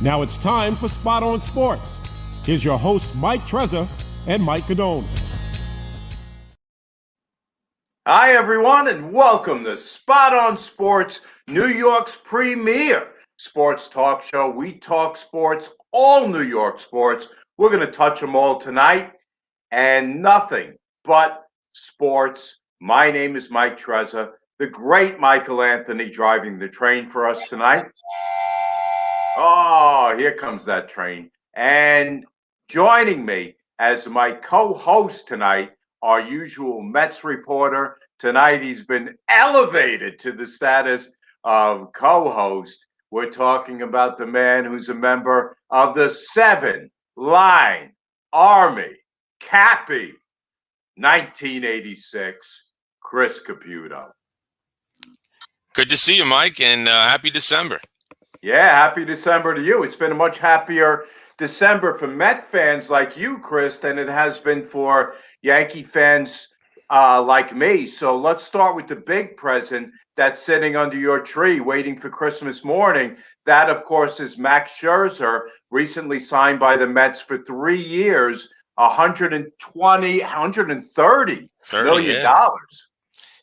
Now it's time for Spot on Sports. Here's your hosts, Mike Trezor and Mike Cadone. Hi, everyone, and welcome to Spot on Sports, New York's premier sports talk show. We talk sports, all New York sports. We're going to touch them all tonight, and nothing but sports. My name is Mike Trezor, the great Michael Anthony driving the train for us tonight. Oh, here comes that train. And joining me as my co-host tonight, our usual Mets reporter. Tonight, he's been elevated to the status of co-host. We're talking about the man who's a member of the 7-Line Army, Cappy, 1986, Chris Caputo. Good to see you, Mike, and happy December. Yeah, happy December to you. It's been a much happier December for Met fans like you, Chris, than it has been for Yankee fans like me. So let's start with the big present that's sitting under your tree waiting for Christmas morning. That, of course, is Max Scherzer, recently signed by the Mets for 3 years, $130 million.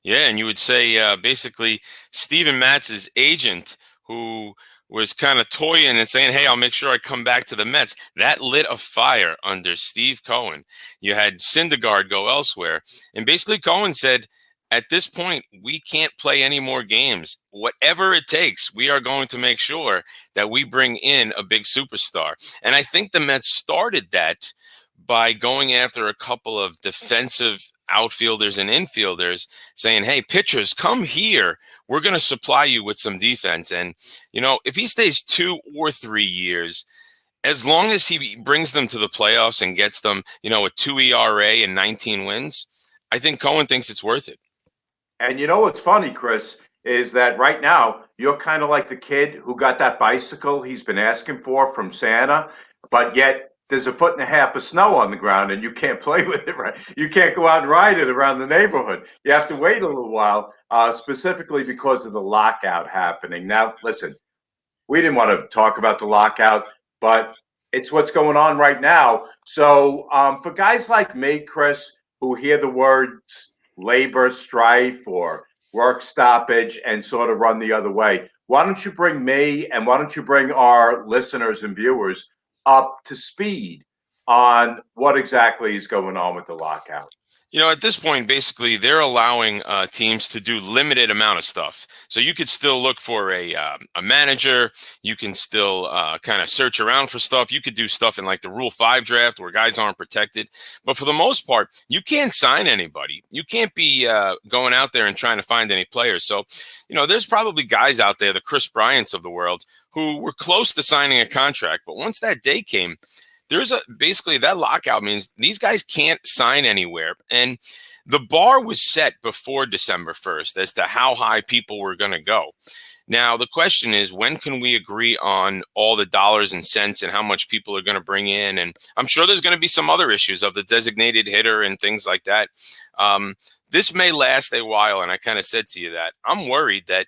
Yeah, and you would say basically Steven Matz's agent, who was kind of toying and saying, hey, I'll make sure I come back to the Mets. That lit a fire under Steve Cohen. You had Syndergaard go elsewhere. And basically Cohen said, at this point, we can't play any more games. Whatever it takes, we are going to make sure that we bring in a big superstar. And I think the Mets started that by going after a couple of defensive outfielders and infielders, saying, hey, pitchers, come here. We're going to supply you with some defense. And, you know, if he stays 2 or 3 years, as long as he brings them to the playoffs and gets them, you know, a 2 ERA and 19 wins, I think Cohen thinks it's worth it. And you know what's funny, Chris, is that right now you're kind of like the kid who got that bicycle he's been asking for from Santa, but yet there's 1.5 feet of snow on the ground and you can't play with it, right? You can't go out and ride it around the neighborhood. You have to wait a little while, specifically because of the lockout happening. Now, listen, we didn't want to talk about the lockout, but it's what's going on right now. So for guys like me, Chris, who hear the words labor strife or work stoppage and sort of run the other way, why don't you bring me and why don't you bring our listeners and viewers up to speed on what exactly is going on with the lockout? You know, at this point, basically, they're allowing teams to do limited amount of stuff. So you could still look for a manager. You can still kind of search around for stuff. You could do stuff in like the Rule 5 draft where guys aren't protected. But for the most part, you can't sign anybody. You can't be going out there and trying to find any players. So, you know, there's probably guys out there, the Chris Bryants of the world, who were close to signing a contract. But once that day came, basically that lockout means these guys can't sign anywhere. And the bar was set before December 1st as to how high people were going to go. Now, the question is, when can we agree on all the dollars and cents and how much people are going to bring in? And I'm sure there's going to be some other issues of the designated hitter and things like that. This may last a while. And I kind of said to you that I'm worried that,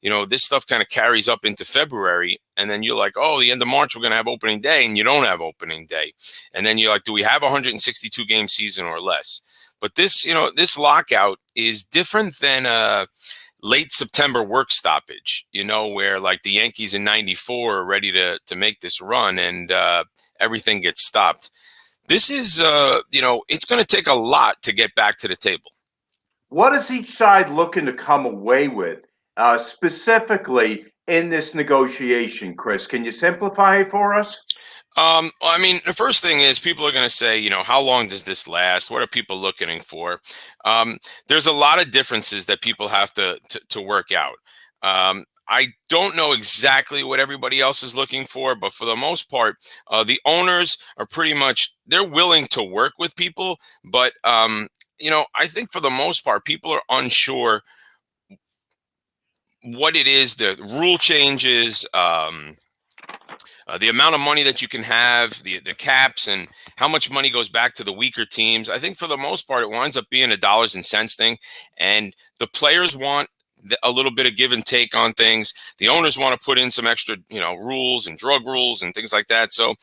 you know, this stuff kind of carries up into February. And then you're like, oh, the end of March, we're going to have opening day. And you don't have opening day. And then you're like, do we have a 162 game season or less? But this, you know, this lockout is different than late September work stoppage, you know, where like the Yankees in 94 are ready to make this run and everything gets stopped. This is, you know, it's going to take a lot to get back to the table. What is each side looking to come away with specifically in this negotiation, Chris? Can you simplify it for us? I mean, the first thing is people are going to say, you know, how long does this last? What are people looking for? There's a lot of differences that people have to work out. I don't know exactly what everybody else is looking for, but for the most part, the owners are pretty much, they're willing to work with people. But, you know, I think for the most part, people are unsure what it is, the rule changes, the amount of money that you can have, the caps, and how much money goes back to the weaker teams. I think for the most part, it winds up being a dollars and cents thing. And the players want a little bit of give and take on things. The owners want to put in some extra, rules and drug rules and things like that. So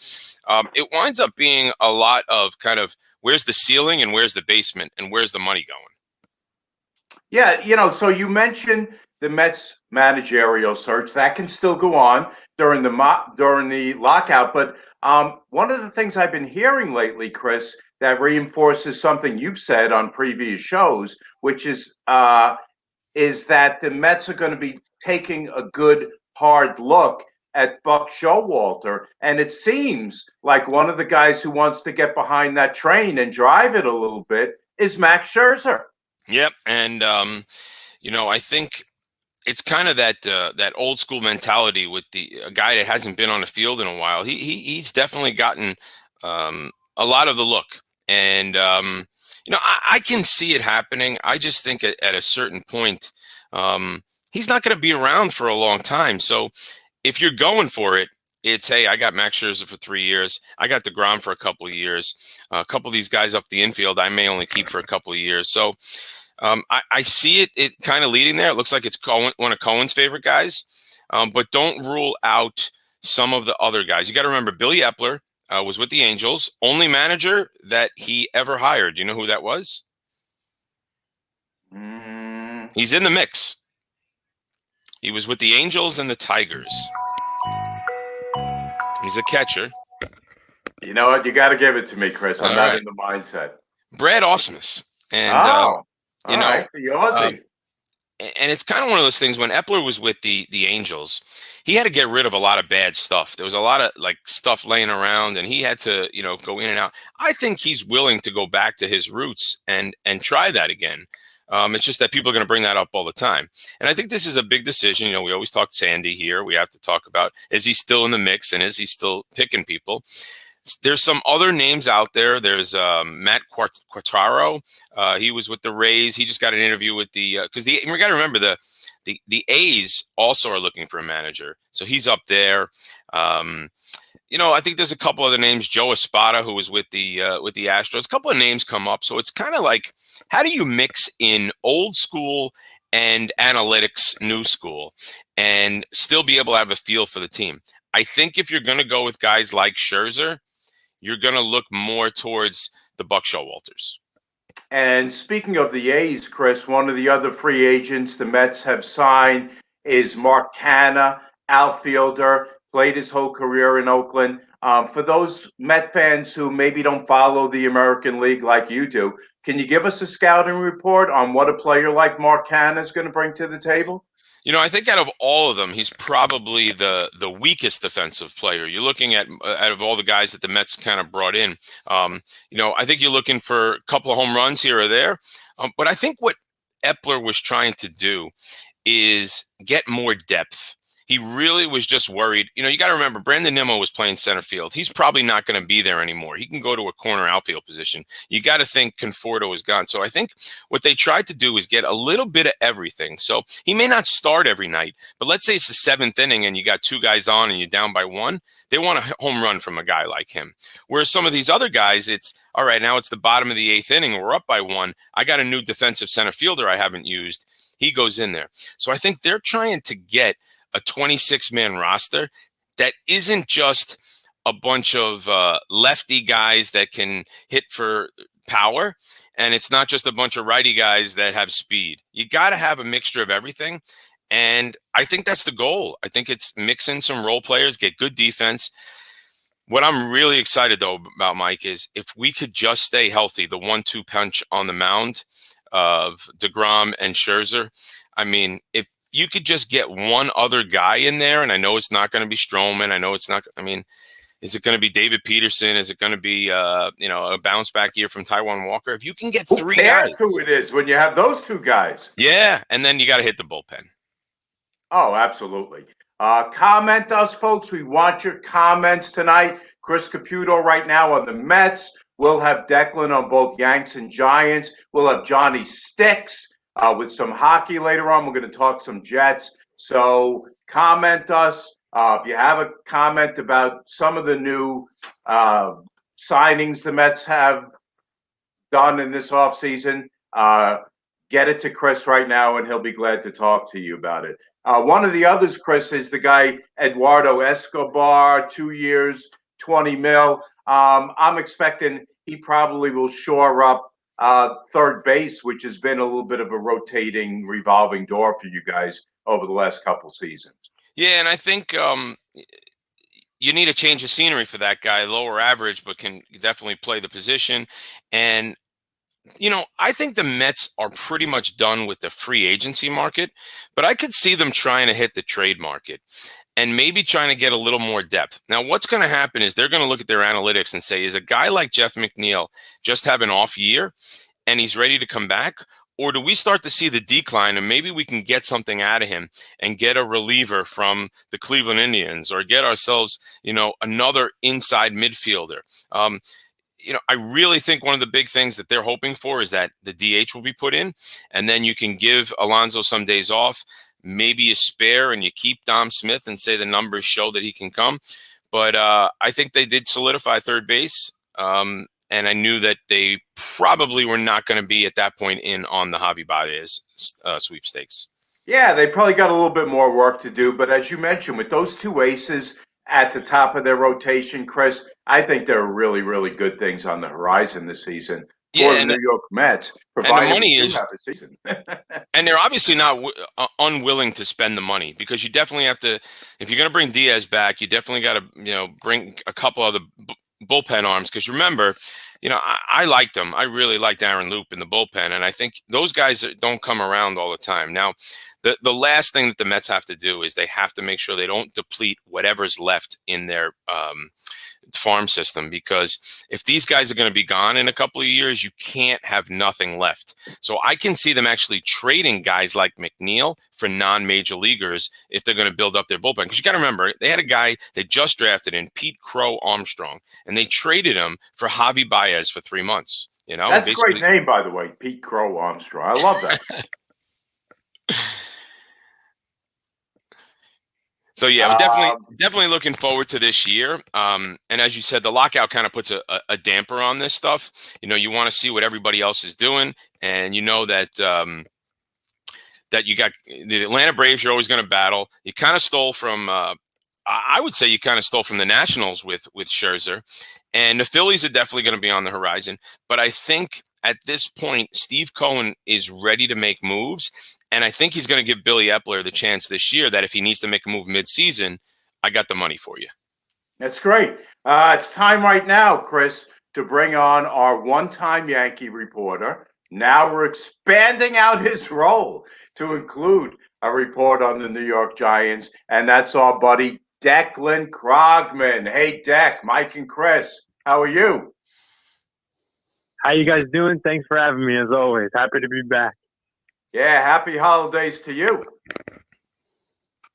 it winds up being a lot of kind of where's the ceiling and where's the basement and where's the money going. Yeah, so you mentioned the Mets managerial search that can still go on during the lockout. But one of the things I've been hearing lately, Chris, that reinforces something you've said on previous shows, which is that the Mets are going to be taking a good hard look at Buck Showalter, and it seems like one of the guys who wants to get behind that train and drive it a little bit is Max Scherzer. Yep, and I think it's kind of that old school mentality with a guy that hasn't been on the field in a while. He's definitely gotten a lot of the look, and I can see it happening. I just think at a certain point, he's not going to be around for a long time. So if you're going for it, it's, hey, I got Max Scherzer for 3 years. I got DeGrom for a couple of years. A couple of these guys up the infield, I may only keep for a couple of years. So I see it kind of leading there. It looks like it's one of Cohen's favorite guys, but don't rule out some of the other guys. You got to remember, Billy Epler was with the Angels, only manager that he ever hired. Do you know who that was? He's in the mix. He was with the Angels and the Tigers. He's a catcher. You know what? You got to give it to me, Chris. I'm not right. in the mindset. Brad Ausmus. And, the Aussie. And it's kind of one of those things when Epler was with the Angels, he had to get rid of a lot of bad stuff. There was a lot of stuff laying around and he had to, go in and out. I think he's willing to go back to his roots and try that again. It's just that people are going to bring that up all the time. And I think this is a big decision. We always talk Sandy here. We have to talk about, is he still in the mix and is he still picking people? There's some other names out there. There's Matt Quatraro. He was with the Rays. He just got an interview with because we got to remember the A's also are looking for a manager. So he's up there. I think there's a couple other names. Joe Espada, who was with the Astros. A couple of names come up. So it's kind of like, how do you mix in old school and analytics, new school, and still be able to have a feel for the team? I think if you're going to go with guys like Scherzer, you're going to look more towards the Buck Showalters. And speaking of the A's, Chris, one of the other free agents the Mets have signed is Mark Canha, outfielder, played his whole career in Oakland. For those Met fans who maybe don't follow the American League like you do, can you give us a scouting report on what a player like Mark Canha is going to bring to the table? I think out of all of them, he's probably the weakest defensive player. You're looking at out of all the guys that the Mets kind of brought in. I think you're looking for a couple of home runs here or there. But I think what Epler was trying to do is get more depth. He really was just worried. You got to remember, Brandon Nimmo was playing center field. He's probably not going to be there anymore. He can go to a corner outfield position. You got to think Conforto is gone. So I think what they tried to do is get a little bit of everything. So he may not start every night, but let's say it's the 7th inning and you got 2 guys on and you're down by 1. They want a home run from a guy like him. Whereas some of these other guys, it's, all right, now it's the bottom of the 8th inning. We're up by 1. I got a new defensive center fielder I haven't used. He goes in there. So I think they're trying to get a 26-man roster that isn't just a bunch of lefty guys that can hit for power, and it's not just a bunch of righty guys that have speed. You got to have a mixture of everything, and I think that's the goal. I think it's mix in some role players, get good defense. What I'm really excited, though, about, Mike, is if we could just stay healthy, the 1-2 punch on the mound of DeGrom and Scherzer, I mean, if you could just get one other guy in there, and I know it's not going to be Stroman. I know it's not. I mean, is it going to be David Peterson? Is it going to be a bounce back year from Taijuan Walker? If you can get 3 guys, who it is when you have those 2 guys. Yeah, and then you got to hit the bullpen. Oh, absolutely. Comment us, folks. We want your comments tonight. Chris Caputo right now on the Mets. We'll have Declan on both Yanks and Giants. We'll have Johnny Sticks with some hockey later on. We're going to talk some Jets. So comment us. If you have a comment about some of the new signings the Mets have done in this offseason, get it to Chris right now, and he'll be glad to talk to you about it. One of the others, Chris, is the guy Eduardo Escobar, 2 years, 20 mil. I'm expecting he probably will shore up third base, which has been a little bit of a rotating, revolving door for you guys over the last couple seasons. Yeah, and I think you need a change of scenery for that guy, lower average, but can definitely play the position. And I think the Mets are pretty much done with the free agency market, but I could see them trying to hit the trade market and maybe trying to get a little more depth. Now, what's going to happen is they're going to look at their analytics and say, is a guy like Jeff McNeil just have an off year and he's ready to come back? Or do we start to see the decline and maybe we can get something out of him and get a reliever from the Cleveland Indians or get ourselves, another inside midfielder? I really think one of the big things that they're hoping for is that the DH will be put in, and then you can give Alonso some days off, maybe a spare, and you keep Dom Smith and say the numbers show that he can come. But I think they did solidify third base, and I knew that they probably were not going to be at that point in on the Javi Baez sweepstakes. Yeah, they probably got a little bit more work to do, but as you mentioned, with those two aces at the top of their rotation, Chris, I think there are really, really good things on the horizon this season for the New York Mets, provided the money we do have a season. And they're obviously not unwilling to spend the money, because you definitely have to, if you're going to bring Diaz back, you definitely got to, bring a couple other bullpen arms. Because remember, I liked them. I really liked Aaron Loop in the bullpen, and I think those guys don't come around all the time. Now, the last thing that the Mets have to do is they have to make sure they don't deplete whatever's left in their farm system, because if these guys are going to be gone in a couple of years, you can't have nothing left. So I can see them actually trading guys like McNeil for non-major leaguers if they're going to build up their bullpen. Because you got to remember, they had a guy they just drafted in Pete Crow Armstrong, and they traded him for Javi Baez for 3 months. That's a great name, by the way, Pete Crow Armstrong. I love that. So yeah, we're definitely looking forward to this year. And as you said, the lockout kind of puts a damper on this stuff. You want to see what everybody else is doing, and that that you got the Atlanta Braves. You're always going to battle. You kind of stole from, I would say, you kind of stole from the Nationals with Scherzer, and the Phillies are definitely going to be on the horizon. But I think at this point, Steve Cohen is ready to make moves. And I think he's going to give Billy Epler the chance this year that if he needs to make a move mid-season, I got the money for you. That's great. It's time right now, Chris, to bring on our one-time Yankee reporter. Now we're expanding out his role to include a report on the New York Giants, and that's our buddy Declan Krogman. Hey, Deck, Mike and Chris, how are you? How you guys doing? Thanks for having me, as always. Happy to be back. Yeah, happy holidays to you.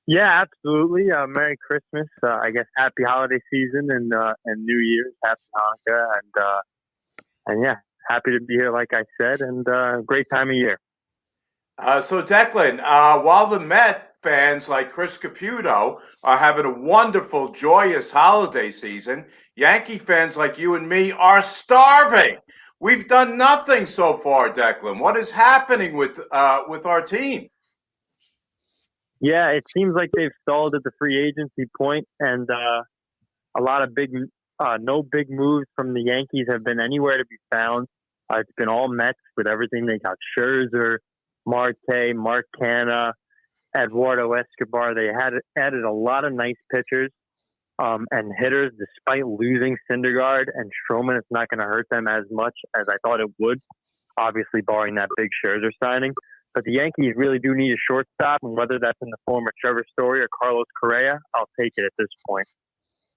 Yeah, absolutely. Merry Christmas. I guess happy holiday season and New Year's. Happy Hanukkah. And yeah, happy to be here, like I said, and great time of year. So, Declan, while the Met fans like Chris Caputo are having a wonderful, joyous holiday season, Yankee fans like you and me are starving. We've done nothing so far, Declan. What is happening with our team? Yeah, it seems like they've stalled at the free agency point, and a lot of no big moves from the Yankees have been anywhere to be found. It's been all Mets with everything. They got Scherzer, Marte, Mark Canha, Eduardo Escobar. They had added a lot of nice pitchers and hitters, despite losing Syndergaard and Sherman. It's not going to hurt them as much as I thought it would, obviously barring that big Scherzer signing. But the Yankees really do need a shortstop, and whether that's in the form of Trevor Story or Carlos Correa, I'll take it at this point.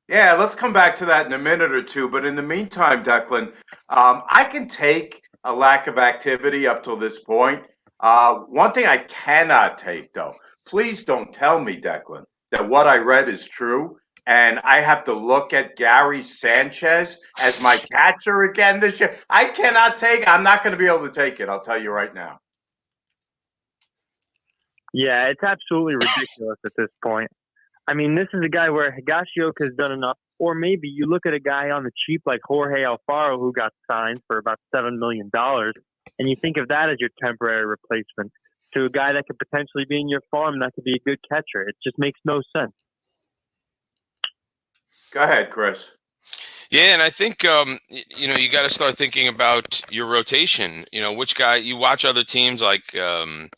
Yeah, let's come back to that in a minute or two. But in the meantime, Declan, I can take a lack of activity up till this point. One thing I cannot take, though, please don't tell me, Declan, that what I read is true, and I have to look at Gary Sanchez as my catcher again this year. I cannot take. I'm not going to be able to take it. I'll tell you right now. Yeah, it's absolutely ridiculous at this point. I mean, this is a guy where Higashioka has done enough, or maybe you look at a guy on the cheap like Jorge Alfaro, who got signed for about $7 million, and you think of that as your temporary replacement to a guy that could potentially be in your farm that could be a good catcher. It just makes no sense. Go ahead, Chris. Yeah, and I think you got to start thinking about your rotation. Which guy you watch other teams like the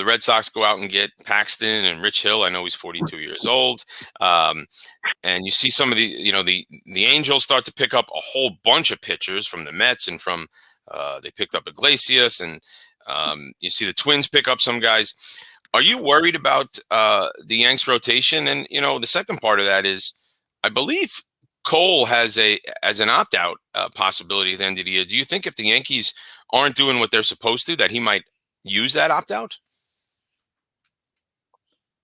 Red Sox go out and get Paxton and Rich Hill. I know he's 42 years old, and you see some of the Angels start to pick up a whole bunch of pitchers from the Mets and from they picked up Iglesias, and you see the Twins pick up some guys. Are you worried about the Yanks rotation? And the second part of that is, I believe Cole has an opt-out possibility at the end of the year. Do you think if the Yankees aren't doing what they're supposed to, that he might use that opt-out?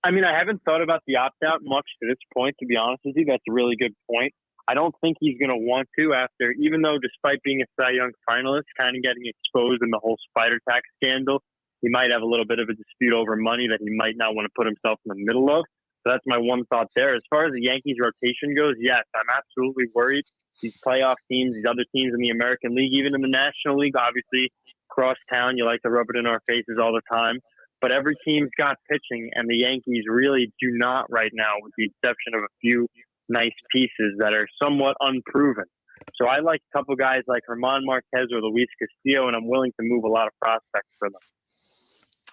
I mean, I haven't thought about the opt-out much to this point, to be honest with you. That's a really good point. I don't think he's going to want to after, even though despite being a Cy Young finalist, kind of getting exposed in the whole spider tax scandal, he might have a little bit of a dispute over money that he might not want to put himself in the middle of. So that's my one thought there. As far as the Yankees rotation goes, yes, I'm absolutely worried. These playoff teams, these other teams in the American League, even in the National League, obviously, cross town, you like to rub it in our faces all the time. But every team's got pitching, and the Yankees really do not right now, with the exception of a few nice pieces that are somewhat unproven. So I like a couple guys like German Marquez or Luis Castillo, and I'm willing to move a lot of prospects for them.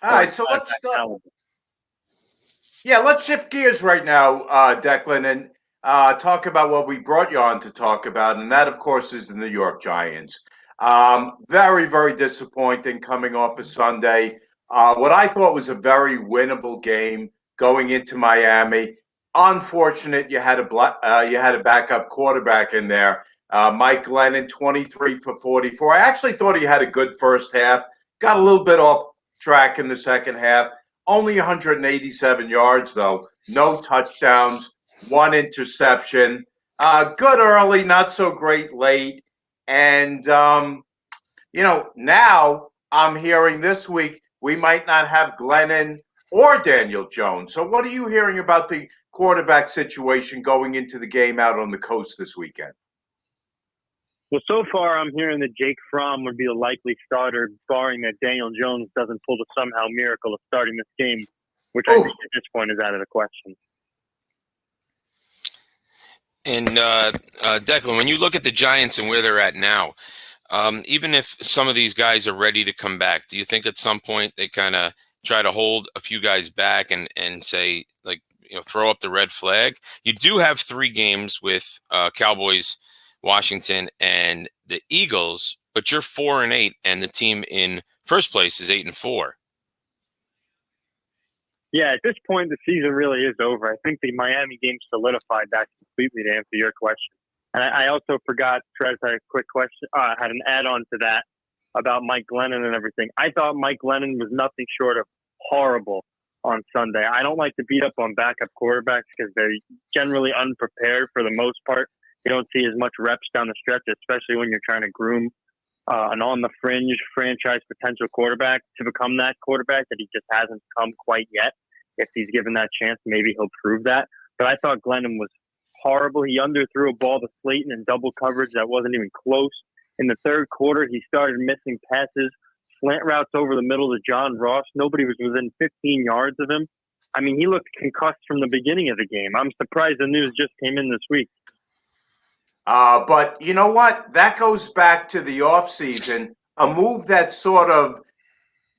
All right, so let's start. Yeah, let's shift gears right now, Declan, and talk about what we brought you on to talk about, and that, of course, is the New York Giants. Very, very disappointing coming off of Sunday. What I thought was a very winnable game going into Miami. Unfortunate, you had a backup quarterback in there, Mike Glennon, 23 for 44. I actually thought he had a good first half. Got a little bit off track in the second half. Only 187 yards, though. No touchdowns, one interception. Good early, not so great late. And, now I'm hearing this week we might not have Glennon or Daniel Jones. So what are you hearing about the quarterback situation going into the game out on the coast this weekend? Well, so far I'm hearing that Jake Fromm would be the likely starter, barring that Daniel Jones doesn't pull the somehow miracle of starting this game, which I think at this point is out of the question. And Declan, when you look at the Giants and where they're at now, even if some of these guys are ready to come back, do you think at some point they kind of try to hold a few guys back and say, like, throw up the red flag? You do have 3 games with Cowboys, Washington, and the Eagles, but you're 4-8, and the team in first place is 8-4. Yeah, at this point, the season really is over. I think the Miami game solidified that completely, to answer your question. And I also forgot, Trez had a quick question, had an add-on to that about Mike Glennon and everything. I thought Mike Glennon was nothing short of horrible on Sunday. I don't like to beat up on backup quarterbacks because they're generally unprepared for the most part. You don't see as much reps down the stretch, especially when you're trying to groom an on-the-fringe franchise potential quarterback to become that quarterback that he just hasn't come quite yet. If he's given that chance, maybe he'll prove that. But I thought Glennon was horrible. He underthrew a ball to Slayton in double coverage that wasn't even close. In the third quarter, he started missing passes, slant routes over the middle to John Ross. Nobody was within 15 yards of him. I mean, he looked concussed from the beginning of the game. I'm surprised the news just came in this week. But you know what? That goes back to the offseason. A move that sort of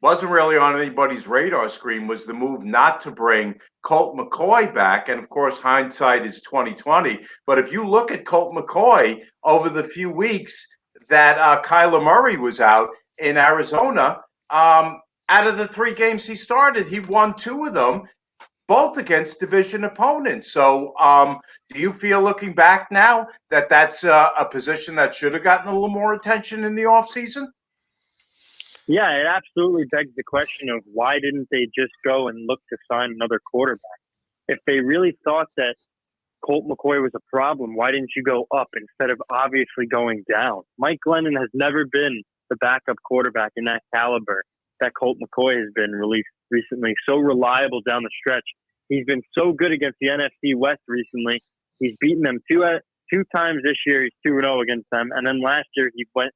wasn't really on anybody's radar screen was the move not to bring Colt McCoy back. And of course, hindsight is 2020. But if you look at Colt McCoy over the few weeks that Kyler Murray was out in Arizona, out of the 3 games he started, he won 2 of them, both against division opponents. So do you feel, looking back now, that that's a position that should have gotten a little more attention in the offseason? Yeah, it absolutely begs the question of why didn't they just go and look to sign another quarterback? If they really thought that Colt McCoy was a problem, why didn't you go up instead of obviously going down? Mike Glennon has never been the backup quarterback in that caliber that Colt McCoy has been released recently. So reliable down the stretch. He's been so good against the NFC West recently. He's beaten them two times this year. He's 2-0 against them. And then last year he went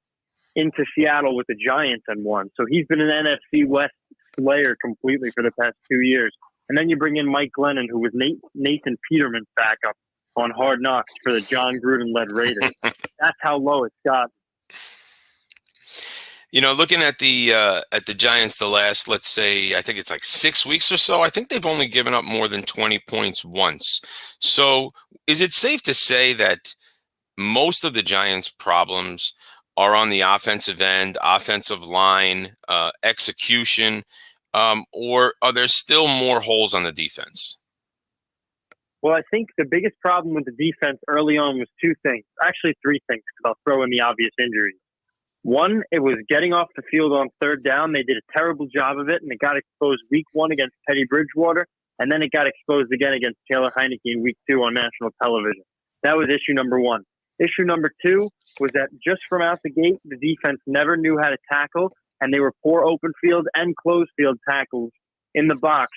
into Seattle with the Giants and won. So he's been an NFC West player completely for the past 2 years. And then you bring in Mike Glennon, who was Nathan Peterman's backup on Hard Knocks for the John Gruden-led Raiders. That's how low it's got. Looking at the Giants, the last, let's say, I think it's like 6 weeks or so, I think they've only given up more than 20 points once. So is it safe to say that most of the Giants' problems are on the offensive end, offensive line, execution, or are there still more holes on the defense? Well, I think the biggest problem with the defense early on was two things. Actually, three things, because I'll throw in the obvious injuries. One, it was getting off the field on third down. They did a terrible job of it, and it got exposed week 1 against Teddy Bridgewater, and then it got exposed again against Taylor Heineke in week 2 on national television. That was issue number 1. Issue number 2 was that just from out the gate, the defense never knew how to tackle, and they were poor open field and closed field tackles in the box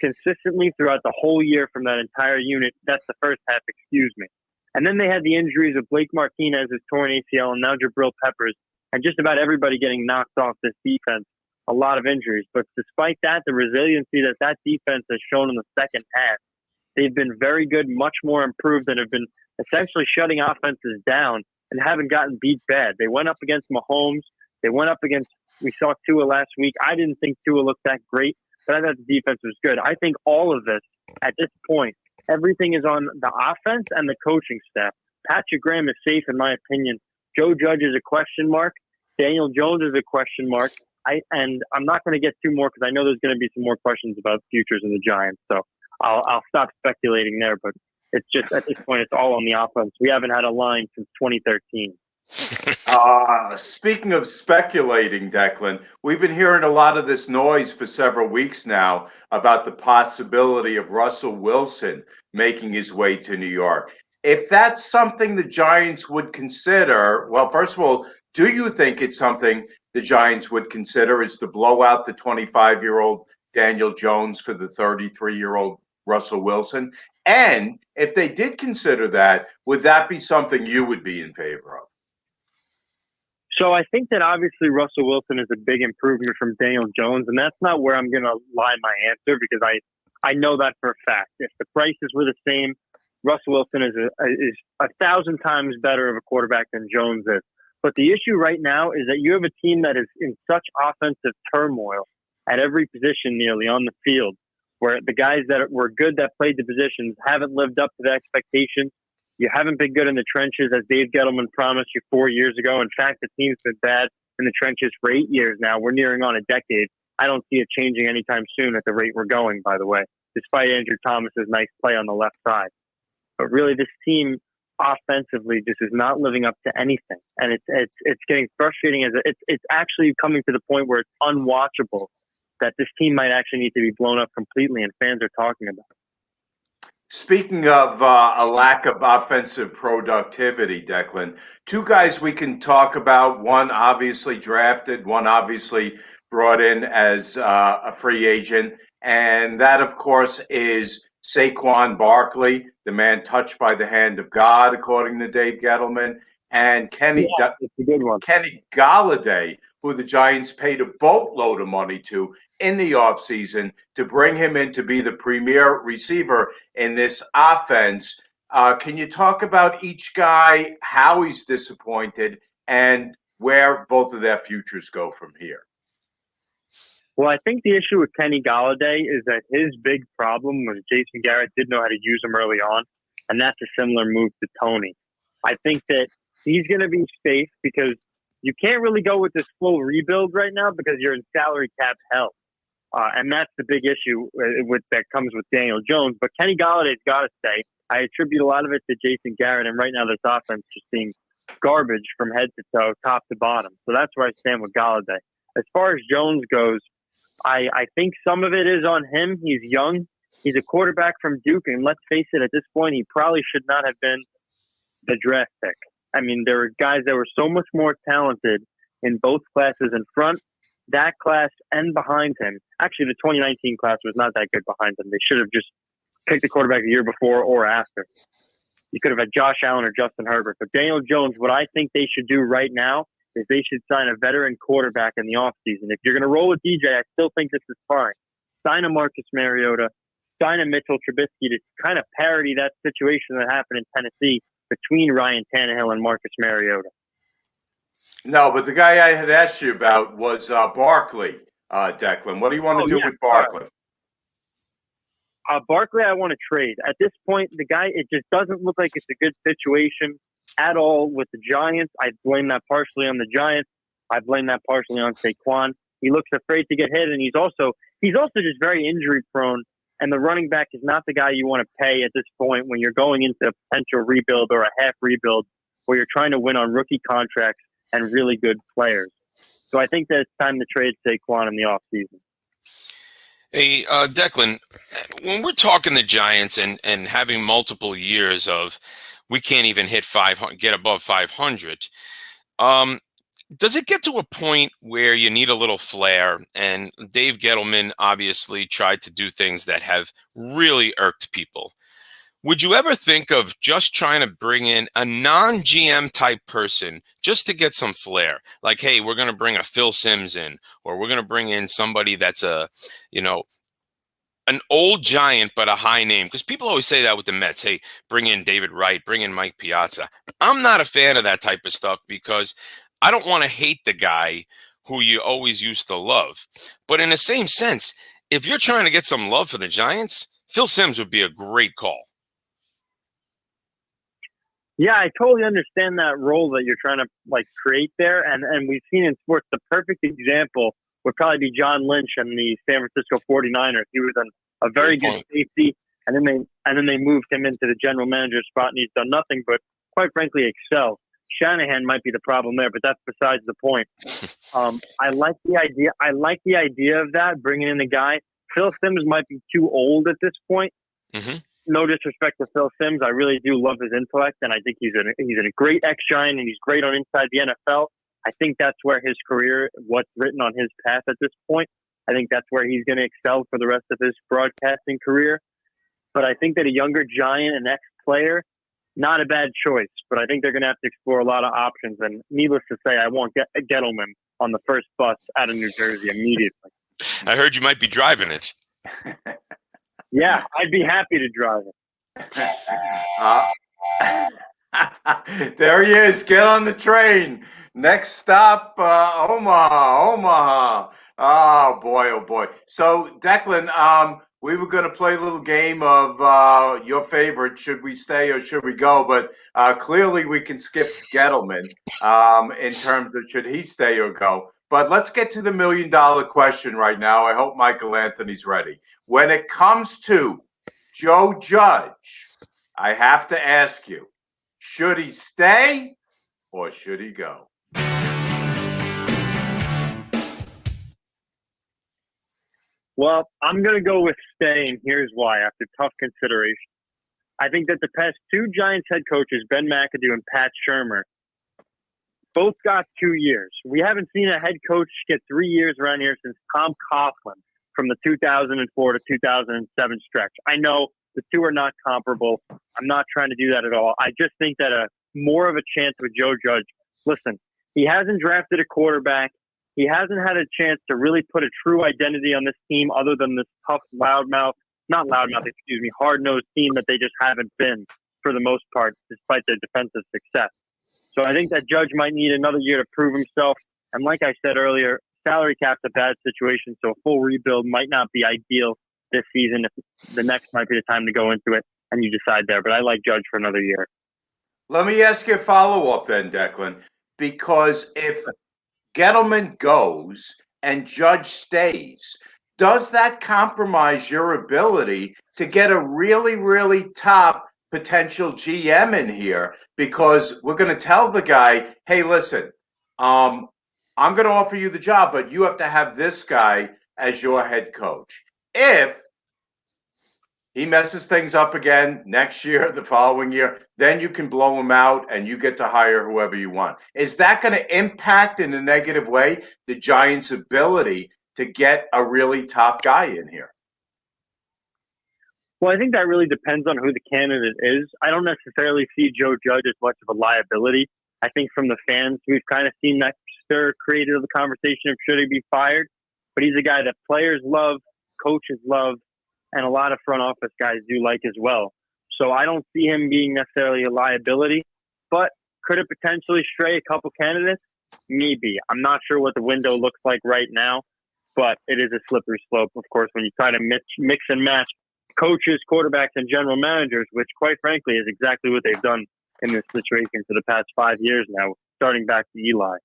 consistently throughout the whole year from that entire unit. That's the first half, excuse me. And then they had the injuries of Blake Martinez's torn ACL and now Jabril Peppers, and just about everybody getting knocked off this defense. A lot of injuries. But despite that, the resiliency that defense has shown in the second half, they've been very good, much more improved, and have been essentially shutting offenses down and haven't gotten beat bad. They went up against Mahomes. They went up against, we saw Tua last week. I didn't think Tua looked that great, but I thought the defense was good. I think all of this, at this point, everything is on the offense and the coaching staff. Patrick Graham is safe, in my opinion. Joe Judge is a question mark. Daniel Jones is a question mark. And I'm not going to get two more because I know there's going to be some more questions about futures in the Giants. So I'll stop speculating there. But it's just at this point, it's all on the offense. We haven't had a line since 2013. Speaking of speculating, Declan, we've been hearing a lot of this noise for several weeks now about the possibility of Russell Wilson making his way to New York. If that's something the Giants would consider, well, first of all, do you think it's something the Giants would consider is to blow out the 25-year-old Daniel Jones for the 33-year-old Russell Wilson? And if they did consider that, would that be something you would be in favor of? So I think that obviously Russell Wilson is a big improvement from Daniel Jones, and that's not where I'm going to lie my answer because I know that for a fact. If the prices were the same, Russell Wilson is 1,000 times better of a quarterback than Jones is. But the issue right now is that you have a team that is in such offensive turmoil at every position nearly on the field, where the guys that were good that played the positions haven't lived up to the expectations. You haven't been good in the trenches, as Dave Gettleman promised you 4 years ago. In fact, the team's been bad in the trenches for 8 years now. We're nearing on a decade. I don't see it changing anytime soon at the rate we're going, by the way, despite Andrew Thomas's nice play on the left side. But really, this team offensively just is not living up to anything. And it's getting frustrating as it's actually coming to the point where it's unwatchable that this team might actually need to be blown up completely, and fans are talking about it. Speaking of a lack of offensive productivity, Declan, two guys we can talk about, one obviously drafted, one obviously brought in as a free agent, and that, of course, is Saquon Barkley, the man touched by the hand of God, according to Dave Gettleman, and Kenny Galladay, who the Giants paid a boatload of money to in the offseason to bring him in to be the premier receiver in this offense. Can you talk about each guy, how he's disappointed, and where both of their futures go from here? Well, I think the issue with Kenny Galladay is that his big problem was Jason Garrett didn't know how to use him early on, and that's a similar move to Tony. I think that he's going to be safe because you can't really go with this full rebuild right now because you're in salary cap hell. And that's the big issue that comes with Daniel Jones. But Kenny Galladay's got to stay. I attribute a lot of it to Jason Garrett, and right now this offense just seems garbage from head to toe, top to bottom. So that's where I stand with Galladay. As far as Jones goes, I think some of it is on him. He's young. He's a quarterback from Duke, and let's face it, at this point, he probably should not have been the draft pick. I mean, there were guys that were so much more talented in both classes in front, that class, and behind him. Actually, the 2019 class was not that good behind him. They should have just picked the quarterback the year before or after. You could have had Josh Allen or Justin Herbert. But Daniel Jones, what I think they should do right now is they should sign a veteran quarterback in the offseason. If you're going to roll with DJ, I still think this is fine. Sign a Marcus Mariota, sign a Mitchell Trubisky to kind of parody that situation that happened in Tennessee between Ryan Tannehill and Marcus Mariota. No, but the guy I had asked you about was Barkley, Declan. What do you want to do with Barkley? Barkley, I want to trade. At this point, the guy, it just doesn't look like it's a good situation at all with the Giants. I blame that partially on the Giants. I blame that partially on Saquon. He looks afraid to get hit, and he's also just very injury prone. And the running back is not the guy you want to pay at this point when you're going into a potential rebuild or a half rebuild where you're trying to win on rookie contracts and really good players. So I think that it's time to trade Saquon in the offseason. Hey, Declan, when we're talking the Giants and having multiple years of we can't even hit 500, get above 500, does it get to a point where you need a little flair? And Dave Gettleman obviously tried to do things that have really irked people. Would you ever think of just trying to bring in a non-GM type person just to get some flair? Like, hey, we're going to bring a Phil Simms in, or we're going to bring in somebody that's an old Giant but a high name. Because people always say that with the Mets. Hey, bring in David Wright, bring in Mike Piazza. I'm not a fan of that type of stuff because I don't want to hate the guy who you always used to love. But in the same sense, if you're trying to get some love for the Giants, Phil Simms would be a great call. Yeah, I totally understand that role that you're trying to create there, and we've seen in sports the perfect example would probably be John Lynch and the San Francisco 49ers. He was a very good safety, and then they moved him into the general manager spot, and he's done nothing but, quite frankly, excel. Shanahan might be the problem there, but that's besides the point. I like the idea. I like the idea of that, bringing in a guy. Phil Simms might be too old at this point. Mm-hmm. No disrespect to Phil Simms. I really do love his intellect, and I think he's a great ex-Giant, and he's great on inside the NFL. I think that's where his career, what's written on his path at this point, I think that's where he's going to excel for the rest of his broadcasting career. But I think that a younger Giant, an ex-player, not a bad choice. But I think they're going to have to explore a lot of options. And needless to say, I want Gettleman on the first bus out of New Jersey immediately. I heard you might be driving it. Yeah, I'd be happy to drive it. There he is. Get on the train. Next stop, Omaha. Oh, boy. So, Declan, we were going to play a little game of your favorite, should we stay or should we go? But clearly we can skip Gettleman in terms of should he stay or go. But let's get to the $1 million question right now. I hope Michael Anthony's ready. When it comes to Joe Judge, I have to ask you, should he stay or should he go? Well, I'm going to go with staying. Here's why, after tough consideration. I think that the past two Giants head coaches, Ben McAdoo and Pat Shermer, both got 2 years. We haven't seen a head coach get 3 years around here since Tom Coughlin from the 2004 to 2007 stretch. I know the two are not comparable. I'm not trying to do that at all. I just think that more of a chance with Joe Judge. Listen, he hasn't drafted a quarterback. He hasn't had a chance to really put a true identity on this team other than this tough, hard-nosed team that they just haven't been for the most part, despite their defensive success. So I think that Judge might need another year to prove himself. And like I said earlier, salary cap's a bad situation, so a full rebuild might not be ideal this season. If the next might be the time to go into it, and you decide there. But I like Judge for another year. Let me ask you a follow-up then, Declan, because if Gettleman goes and Judge stays, does that compromise your ability to get a really, really top potential GM in here? Because we're going to tell the guy, hey, listen, I'm going to offer you the job, but you have to have this guy as your head coach. If he messes things up again next year, the following year, then you can blow him out and you get to hire whoever you want. Is that going to impact in a negative way the Giants' ability to get a really top guy in here? Well, I think that really depends on who the candidate is. I don't necessarily see Joe Judge as much of a liability. I think from the fans, we've kind of seen that stir created the conversation of should he be fired. But he's a guy that players love, coaches love, and a lot of front office guys do like as well. So I don't see him being necessarily a liability, but could it potentially stray a couple candidates? Maybe. I'm not sure what the window looks like right now, but it is a slippery slope, of course, when you try to mix and match coaches, quarterbacks, and general managers, which quite frankly is exactly what they've done in this situation for the past 5 years now, starting back to Eli.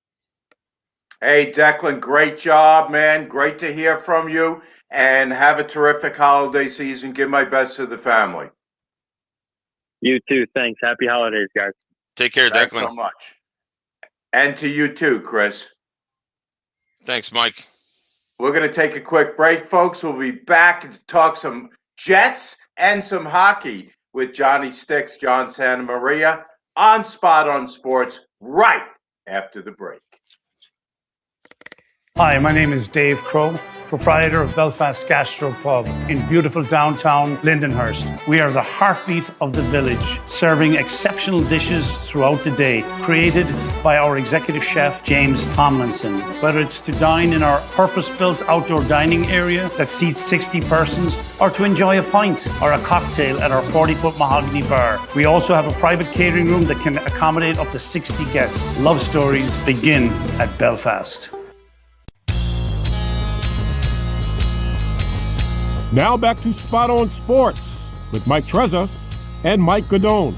Hey, Declan, great job, man. Great to hear from you, and have a terrific holiday season. Give my best to the family. You too. Thanks. Happy holidays, guys. Take care, Thanks Declan. so much. And to you too, Chris. Thanks, Mike. We're going to take a quick break, folks. We'll be back to talk some Jets and some hockey with Johnny Sticks, John Santamaria on Spot on Sports right after the break. Hi, my name is Dave Crow, proprietor of Belfast Gastro Pub in beautiful downtown Lindenhurst. We are the heartbeat of the village, serving exceptional dishes throughout the day, created by our executive chef, James Tomlinson. Whether it's to dine in our purpose-built outdoor dining area that seats 60 persons, or to enjoy a pint or a cocktail at our 40-foot mahogany bar. We also have a private catering room that can accommodate up to 60 guests. Love stories begin at Belfast. Now back to Spot on Sports with Mike Trezor and Mike Godone.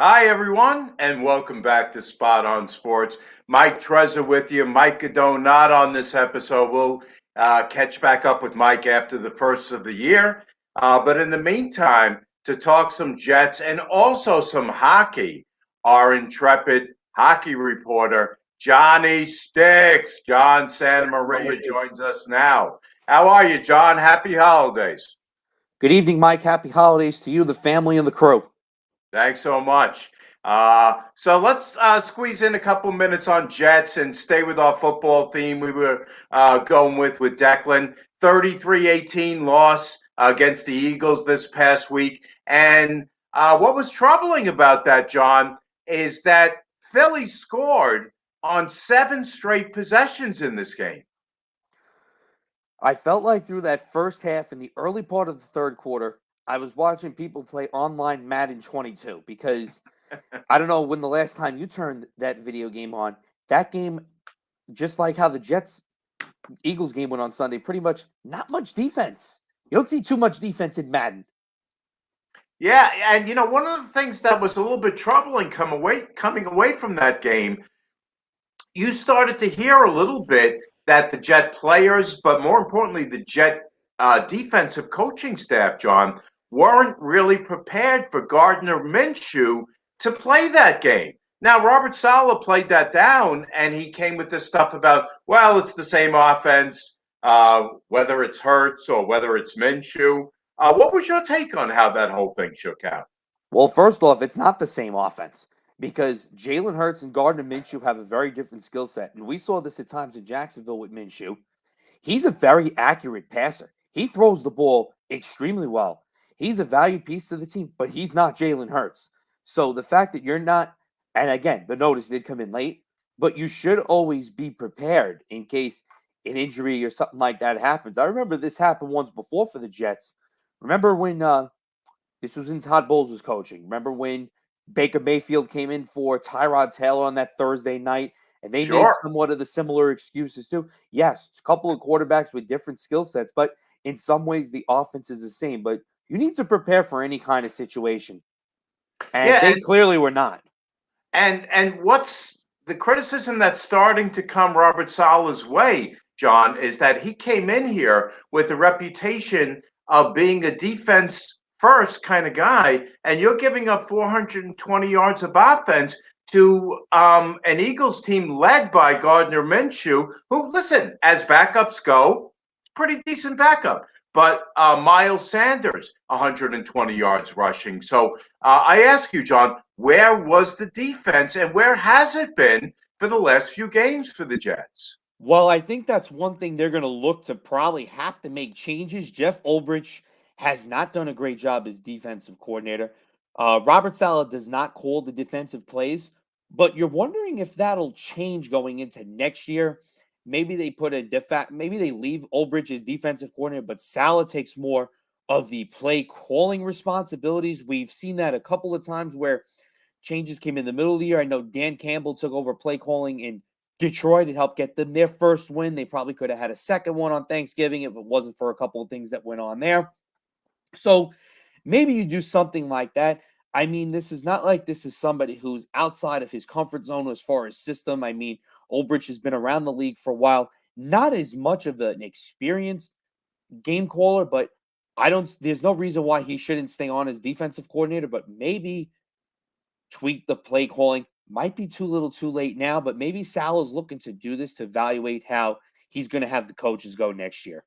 Hi, everyone, and welcome back to Spot on Sports. Mike Trezor with you. Mike Godone not on this episode. We'll catch back up with Mike after the first of the year. But in the meantime, to talk some Jets and also some hockey, our intrepid hockey reporter, Johnny Sticks, John Santamaria joins us now. How are you, John? Happy holidays. Good evening, Mike. Happy holidays to you, the family, and the crew. Thanks so much. So let's squeeze in a couple minutes on Jets and stay with our football theme we were going with Declan. 33-18 loss against the Eagles this past week. And what was troubling about that, John, is that Philly scored on 7 straight possessions in this game. I felt like through that first half in the early part of the third quarter, I was watching people play online Madden 22 because I don't know when the last time you turned that video game on. That game, just like how the Jets-Eagles game went on Sunday, pretty much not much defense. You don't see too much defense in Madden. Yeah, and one of the things that was a little bit troubling coming away from that game, you started to hear a little bit that the Jet players, but more importantly, the Jet defensive coaching staff, John, weren't really prepared for Gardner Minshew to play that game. Now, Robert Saleh played that down, and he came with this stuff about, well, it's the same offense, whether it's Hurts or whether it's Minshew. What was your take on how that whole thing shook out? Well, first off, it's not the same offense because Jalen Hurts and Gardner Minshew have a very different skill set. And we saw this at times in Jacksonville with Minshew. He's a very accurate passer. He throws the ball extremely well. He's a valued piece to the team, but he's not Jalen Hurts. So the fact that you're not, and again, the notice did come in late, but you should always be prepared in case an injury or something like that happens. I remember this happened once before for the Jets. Remember when this was in Todd Bowles was coaching? Remember when Baker Mayfield came in for Tyrod Taylor on that Thursday night, and they made somewhat of the similar excuses too? Yes, it's a couple of quarterbacks with different skill sets, but in some ways the offense is the same. But you need to prepare for any kind of situation. And they clearly were not. And what's the criticism that's starting to come Robert Saleh's way, John, is that he came in here with a reputation of being a defense-first kind of guy, and you're giving up 420 yards of offense to an Eagles team led by Gardner Minshew, who, listen, as backups go, pretty decent backup. But Miles Sanders, 120 yards rushing. So I ask you, John, where was the defense and where has it been for the last few games for the Jets? Well, I think that's one thing they're going to look to probably have to make changes. Jeff Ulbrich has not done a great job as defensive coordinator. Robert Saleh does not call the defensive plays, but you're wondering if that'll change going into next year. Maybe they put maybe they leave Ulbrich as defensive coordinator, but Saleh takes more of the play calling responsibilities. We've seen that a couple of times where changes came in the middle of the year. I know Dan Campbell took over play calling in Detroit. It helped get them their first win. They probably could have had a second one on Thanksgiving if it wasn't for a couple of things that went on there. So maybe you do something like that. I mean, this is not like this is somebody who's outside of his comfort zone as far as system. I mean, Ulbrich has been around the league for a while, not as much of an experienced game caller, but there's no reason why he shouldn't stay on as defensive coordinator, but maybe tweak the play calling. Might be too little too late now, but maybe Saleh's looking to do this to evaluate how he's going to have the coaches go next year.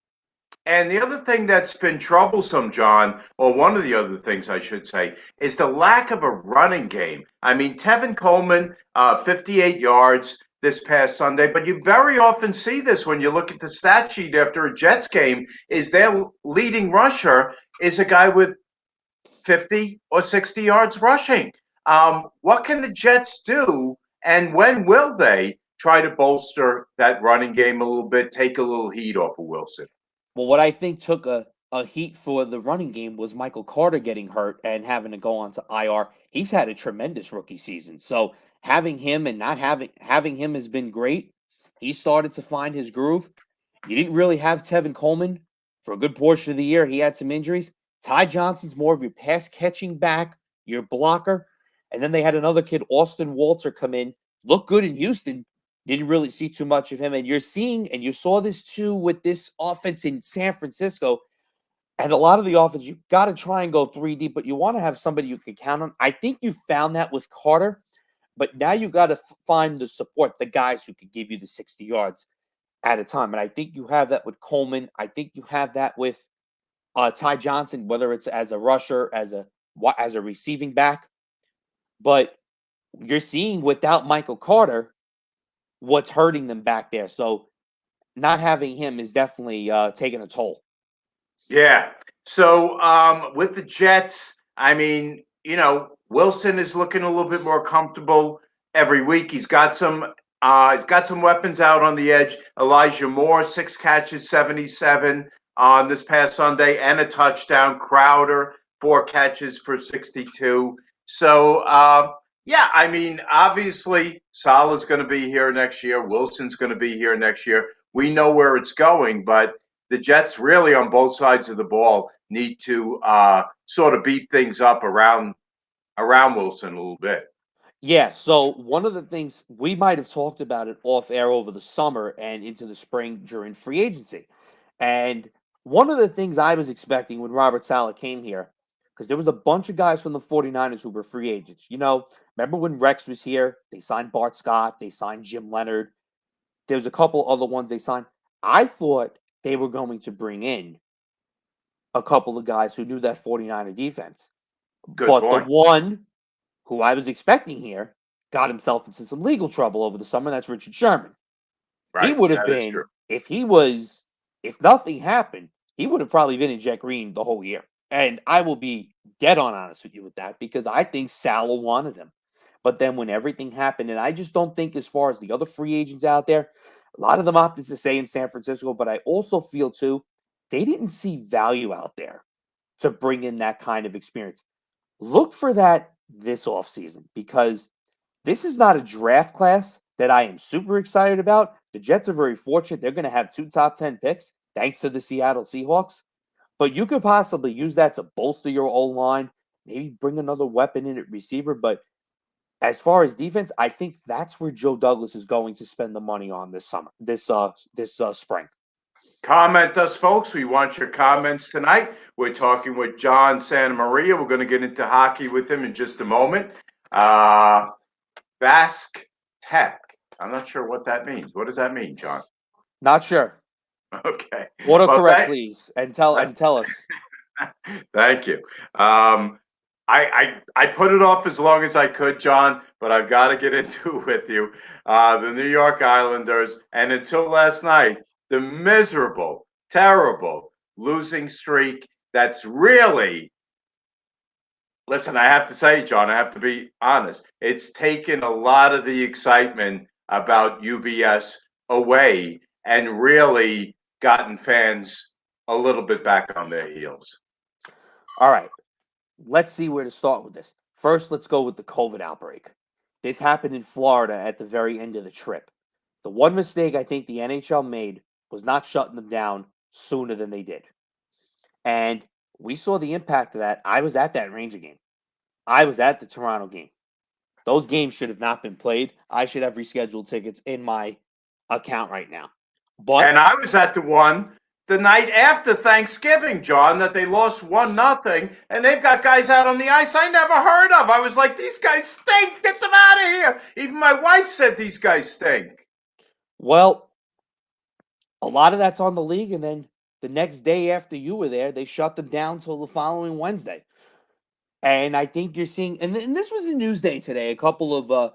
And the other thing that's been troublesome, John, or one of the other things I should say, is the lack of a running game. I mean, Tevin Coleman, 58 yards this past Sunday, but you very often see this when you look at the stat sheet after a Jets game, is their leading rusher is a guy with 50 or 60 yards rushing. What can the Jets do, and when will they try to bolster that running game a little bit, take a little heat off of Wilson? Well, what I think took a heat for the running game was Michael Carter getting hurt and having to go on to IR. He's had a tremendous rookie season. So having him and not having him has been great. He started to find his groove. You didn't really have Tevin Coleman for a good portion of the year. He had some injuries. Ty Johnson's more of your pass catching back, your blocker. And then they had another kid, Austin Walter, come in, look good in Houston. Didn't really see too much of him. And you're seeing, and you saw this too with this offense in San Francisco. And a lot of the offense, you got to try and go 3 deep, but you want to have somebody you can count on. I think you found that with Carter, but now you got to find the support, the guys who can give you the 60 yards at a time. And I think you have that with Coleman. I think you have that with Ty Johnson, whether it's as a rusher, as a receiving back. But you're seeing without Michael Carter, what's hurting them back there. So not having him is definitely taking a toll. Yeah. So with the Jets, I mean, Wilson is looking a little bit more comfortable every week. He's got some weapons out on the edge. Elijah Moore, 6 catches, 77 on this past Sunday, and a touchdown. Crowder, 4 catches for 62. So yeah, I mean, obviously, Saleh's going to be here next year. Wilson's going to be here next year. We know where it's going, but the Jets really on both sides of the ball need to sort of beat things up around Wilson a little bit. Yeah, so one of the things we might have talked about it off air over the summer and into the spring during free agency. And one of the things I was expecting when Robert Saleh came here, because there was a bunch of guys from the 49ers who were free agents. Remember when Rex was here? They signed Bart Scott. They signed Jim Leonard. There's a couple other ones they signed. I thought they were going to bring in a couple of guys who knew that 49er defense. Good but point. The one who I was expecting here got himself into some legal trouble over the summer. That's Richard Sherman. Right. He would have been, if nothing happened, he would have probably been in Jet Green the whole year. And I will be dead on honest with you with that because I think Saleh wanted him. But then when everything happened, and I just don't think as far as the other free agents out there, a lot of them opted to stay in San Francisco, but I also feel too, they didn't see value out there to bring in that kind of experience. Look for that this offseason because this is not a draft class that I am super excited about. The Jets are very fortunate. They're going to have 2 top 10 picks thanks to the Seattle Seahawks. But you could possibly use that to bolster your O-line, maybe bring another weapon in at receiver. But as far as defense, I think that's where Joe Douglas is going to spend the money on this summer, this spring. Comment us, folks. We want your comments tonight. We're talking with John Santamaria. We're going to get into hockey with him in just a moment. Basque Tech. I'm not sure what that means. What does that mean, John? Not sure. Okay. Autocorrect, please, and tell us. Thank you. I put it off as long as I could, John, but I've got to get into it with you. The New York Islanders, and until last night, the miserable, terrible losing streak that's really Listen, I have to say, John, I have to be honest. It's taken a lot of the excitement about UBS away and really gotten fans a little bit back on their heels. All right, let's see where to start with this. First, let's go with the COVID outbreak. This happened in Florida at the very end of the trip. The one mistake I think the NHL made was not shutting them down sooner than they did. And we saw the impact of that. I was at that Ranger game. I was at the Toronto game. Those games should have not been played. I should have rescheduled tickets in my account right now. But And I was at the one the night after Thanksgiving, John, that they lost 1-0, and they've got guys out on the ice I never heard of. I was like, these guys stink. Get them out of here. Even my wife said these guys stink. well, a lot of that's on the league, and then the next day after you were there, they shut them down till the following Wednesday. And I think you're seeing, and this was a news day today, a couple of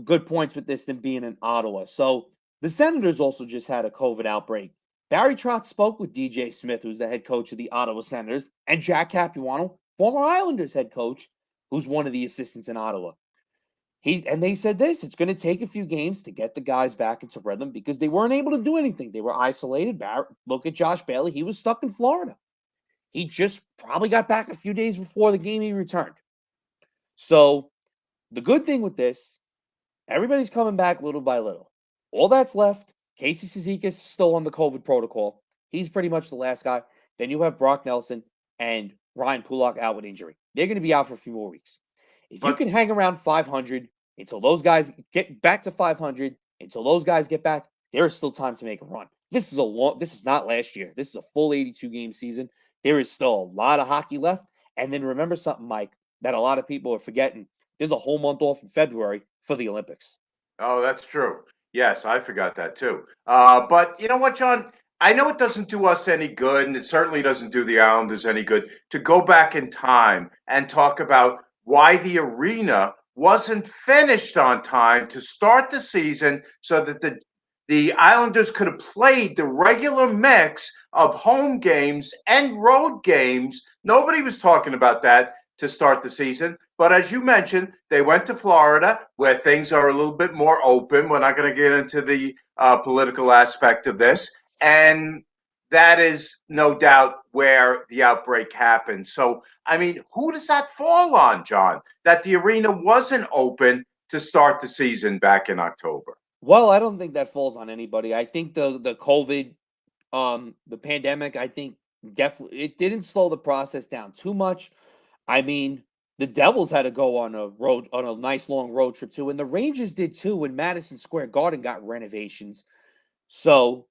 good points with this than being in Ottawa. So the Senators also just had a COVID outbreak. Barry Trotz spoke with DJ Smith, who's the head coach of the Ottawa Senators, and Jack Capuano, former Islanders head coach, who's one of the assistants in Ottawa. And they said this: it's going to take a few games to get the guys back into rhythm because they weren't able to do anything. They were isolated. Look at Josh Bailey; he was stuck in Florida. He just probably got back a few days before the game he returned. So the good thing with this, everybody's coming back little by little. All that's left, Casey Cizikas is still on the COVID protocol. He's pretty much the last guy. Then you have Brock Nelson and Ryan Pulak out with injury. They're going to be out for a few more weeks. If you can hang around 500 until those guys get back to 500, until those guys get back, there is still time to make a run. This is not last year. This is a full 82 game season. There is still a lot of hockey left. And then remember something, Mike, that a lot of people are forgetting. There's a whole month off in February for the Olympics. Oh, that's true. Yes, I forgot that too. But you know what, John? I know it doesn't do us any good, and it certainly doesn't do the Islanders any good to go back in time and talk about why the arena wasn't finished on time to start the season so that the Islanders could have played the regular mix of home games and road games. Nobody was talking about that to start the season. But as you mentioned, they went to Florida where things are a little bit more open. We're not going to get into the political aspect of this. And that is no doubt where the outbreak happened. So, I mean, who does that fall on, John? That the arena wasn't open to start the season back in October? Well, I don't think that falls on anybody. I think the COVID, the pandemic, I think definitely it didn't slow the process down too much. I mean, the Devils had to go on a nice long road trip too, and the Rangers did too when Madison Square Garden got renovations. So,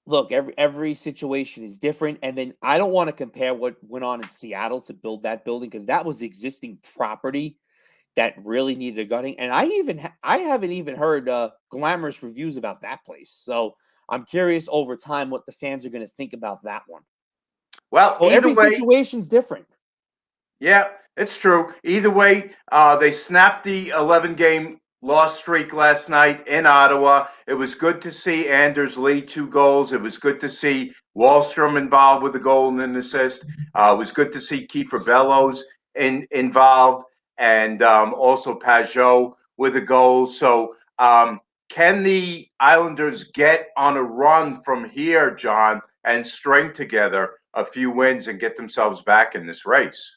look, every situation is different, and then I don't want to compare what went on in Seattle to build that building because that was existing property that really needed a gutting. And I haven't even heard glamorous reviews about that place. So I'm curious over time what the fans are going to think about that one. Well, So every situation's different. Yeah, it's true. Either way, they snapped the 11-game loss streak last night in Ottawa. It was good to see Anders lead 2 goals. It was good to see Wallstrom involved with a goal and an assist. It was good to see Kiefer Bellows involved, and also Pajot with a goal. So can the Islanders get on a run from here, John, and string together a few wins and get themselves back in this race?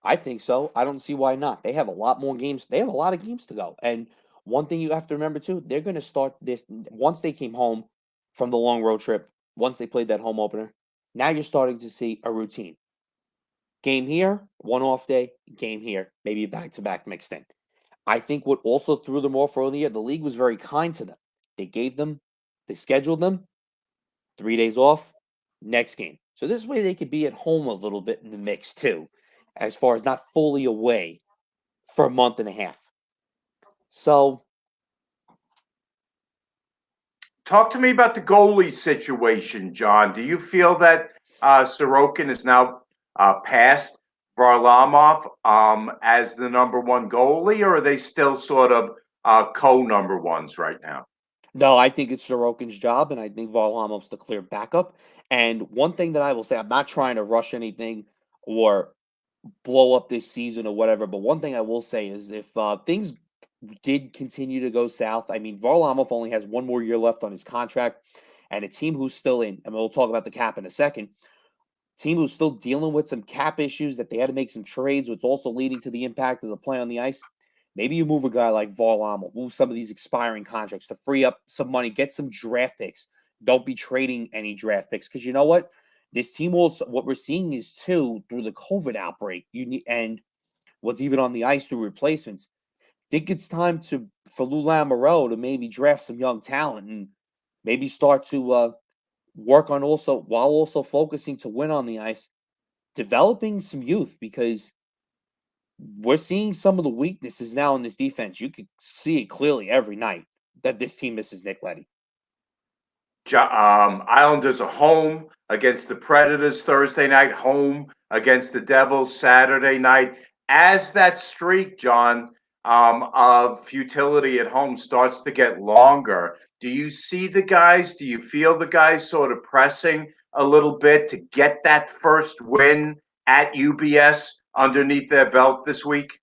I think so. I don't see why not. They have a lot more games. They have a lot of games to go. And one thing you have to remember too, they're going to start this once they came home from the long road trip, once they played that home opener. Now you're starting to see a routine. Game here, one off day, game here, maybe back to back mixed in. I think what also threw them off earlier, the league was very kind to them. They scheduled them 3 days off, next game. So this way they could be at home a little bit in the mix too, as far as not fully away for a month and a half. So talk to me about the goalie situation, John. Do you feel that Sorokin is now past Varlamov as the number one goalie, or are they still sort of co-number ones right now? no, I think it's Sorokin's job, and I think Varlamov's the clear backup. And one thing that I will say, I'm not trying to rush anything or blow up this season or whatever. But one thing I will say is if things did continue to go south, I mean, Varlamov only has one more year left on his contract, and a team who's still in, and we'll talk about the cap in a second, team who's still dealing with some cap issues that they had to make some trades, which also leading to the impact of the play on the ice. Maybe you move a guy like Varlamov, move some of these expiring contracts to free up some money, get some draft picks. Don't be trading any draft picks because you know what? This team also, what we're seeing is too through the COVID outbreak, and what's even on the ice through replacements. I think it's time for Lou Lamoriello to maybe draft some young talent and maybe start to work on while also focusing to win on the ice, developing some youth because we're seeing some of the weaknesses now in this defense. You could see it clearly every night that this team misses Nick Leddy. Islanders are home against the Predators Thursday night, home against the Devils Saturday night. As that streak, John, of futility at home starts to get longer, do you see the guys? Do you feel the guys sort of pressing a little bit to get that first win at UBS underneath their belt this week?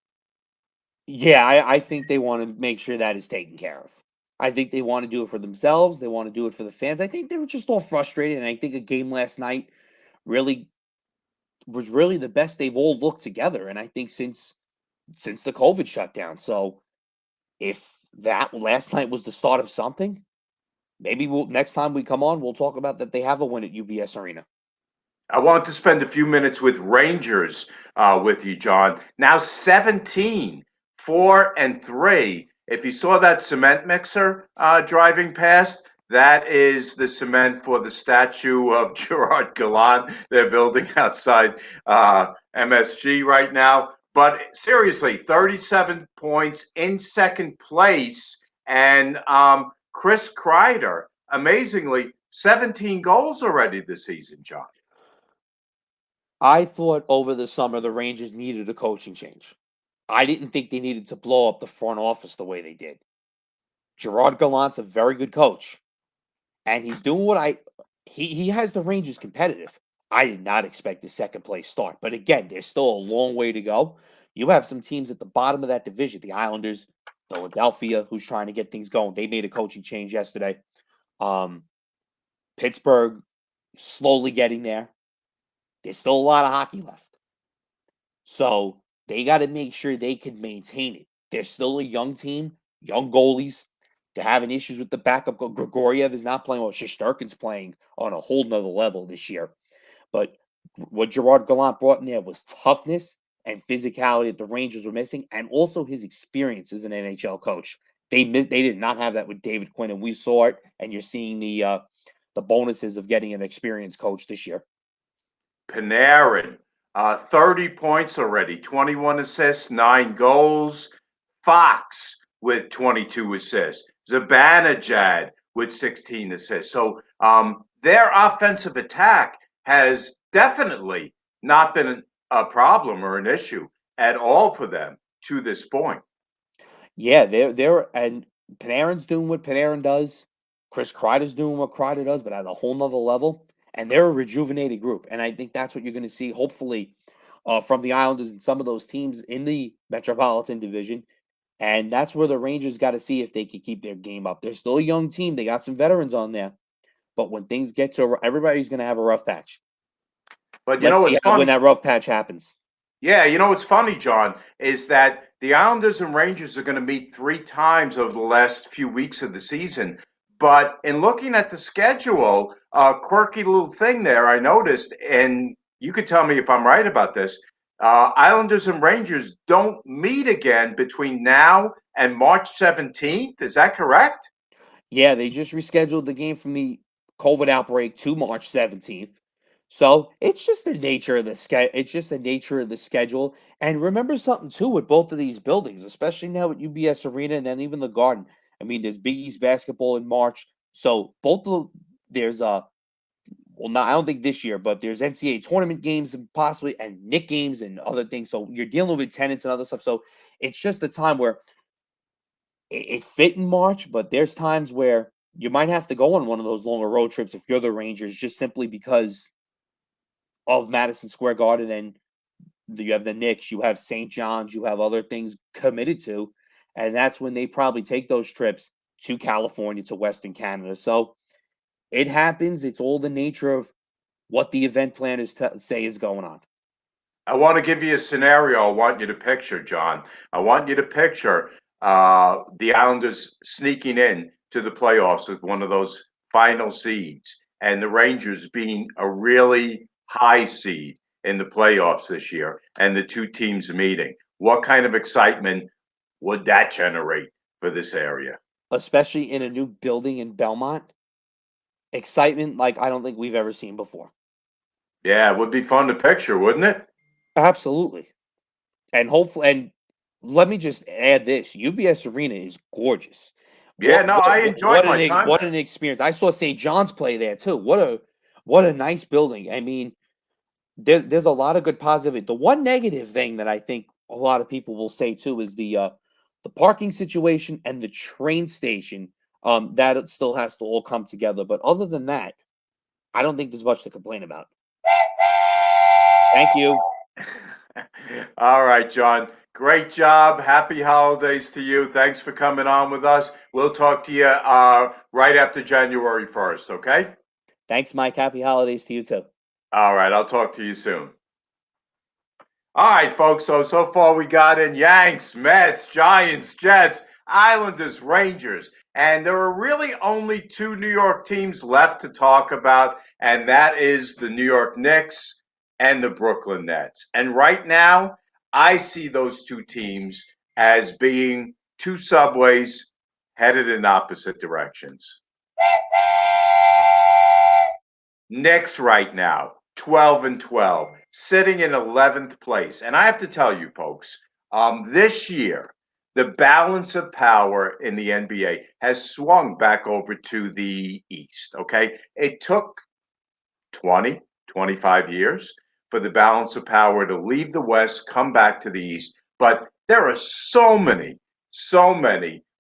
Yeah, I think they want to make sure that is taken care of. I think they want to do it for themselves. They want to do it for the fans. I think they were just all frustrated, and I think a game last night was really the best they've all looked together. And I think since the COVID shutdown. So if that last night was the start of something, maybe next time we come on, we'll talk about that they have a win at UBS Arena. I want to spend a few minutes with Rangers with you, John. Now 17, 4-3. If you saw that cement mixer driving past, that is the cement for the statue of Gerard Gallant they're building outside MSG right now. But seriously, 37 points in second place. And Chris Kreider, amazingly, 17 goals already this season, John. I thought over the summer the Rangers needed a coaching change. I didn't think they needed to blow up the front office the way they did. Gerard Gallant's a very good coach. And he's doing he has the Rangers competitive. I did not expect the second place start. But again, there's still a long way to go. You have some teams at the bottom of that division, the Islanders, Philadelphia, who's trying to get things going. They made a coaching change yesterday. Pittsburgh, slowly getting there. There's still a lot of hockey left. So they got to make sure they can maintain it. They're still a young team, young goalies. They're having issues with the backup. Grigoriev is not playing well. Shesterkin's playing on a whole nother level this year. But what Gerard Gallant brought in there was toughness and physicality that the Rangers were missing, and also his experience as an NHL coach. They did not have that with David Quinn, and we saw it, and you're seeing the bonuses of getting an experienced coach this year. Panarin, 30 points already, 21 assists, 9 goals. Fox with 22 assists. Zibanejad with 16 assists. So their offensive attack has definitely not been a problem or an issue at all for them to this point. Yeah, and Panarin's doing what Panarin does. Chris Kreider's doing what Kreider does, but at a whole nother level. And they're a rejuvenated group. And I think that's what you're going to see, hopefully, from the Islanders and some of those teams in the Metropolitan Division. And that's where the Rangers got to see if they can keep their game up. They're still a young team. They got some veterans on there. But when things get to everybody's going to have a rough patch. But you know what's funny? When that rough patch happens. Yeah, you know what's funny, John, is that the Islanders and Rangers are going to meet 3 times over the last few weeks of the season. But in looking at the schedule, a quirky little thing there I noticed, and you could tell me if I'm right about this, Islanders and Rangers don't meet again between now and March 17th. Is that correct? Yeah, they just rescheduled the game from the COVID outbreak to March 17th. So it's just the nature of the schedule. And remember something too with both of these buildings, especially now at UBS Arena and then even the Garden. I mean, there's Big East basketball in March. So there's I don't think this year, but there's NCAA tournament games and possibly and Nick games and other things. So you're dealing with tenants and other stuff. So it's just a time where it fit in March, but there's times where you might have to go on one of those longer road trips if you're the Rangers, just simply because of Madison Square Garden and You have the Knicks, you have St. John's, you have other things committed to, and that's when they probably take those trips to California, to Western Canada. So it happens. It's all the nature of what the event planners say is going on. I want to give you a scenario I want you to picture, John. I want you to picture the Islanders sneaking in to the playoffs with one of those final seeds, and the Rangers being a really high seed in the playoffs this year, and the two teams meeting. What kind of excitement would that generate for this area? Especially in a new building in Belmont. Excitement like I don't think we've ever seen before. Yeah, it would be fun to picture, wouldn't it? Absolutely. And hopefully, and let me just add this: UBS Arena is gorgeous. Yeah, no, I enjoyed my time What there. an experience! I saw St. John's play there too. What a nice building. I mean, there's a lot of good positive. The one negative thing that I think a lot of people will say too is the parking situation and the train station. That it still has to all come together. But other than that, I don't think there's much to complain about. Thank you. All right, John. Great job. Happy holidays to you. Thanks for coming on with us. We'll talk to you right after January 1st, okay? Thanks, Mike. Happy holidays to you too. All right, I'll talk to you soon. All right, folks. So far we got in Yanks, Mets, Giants, Jets, Islanders, Rangers. And there are really only two New York teams left to talk about, and that is the New York Knicks and the Brooklyn Nets. And right now, I see those two teams as being two subways headed in opposite directions. Knicks right now, 12-12, sitting in 11th place. And I have to tell you, folks, this year, the balance of power in the NBA has swung back over to the East, okay? It took 20, 25 years for the balance of power to leave the West, come back to the East. But there are so many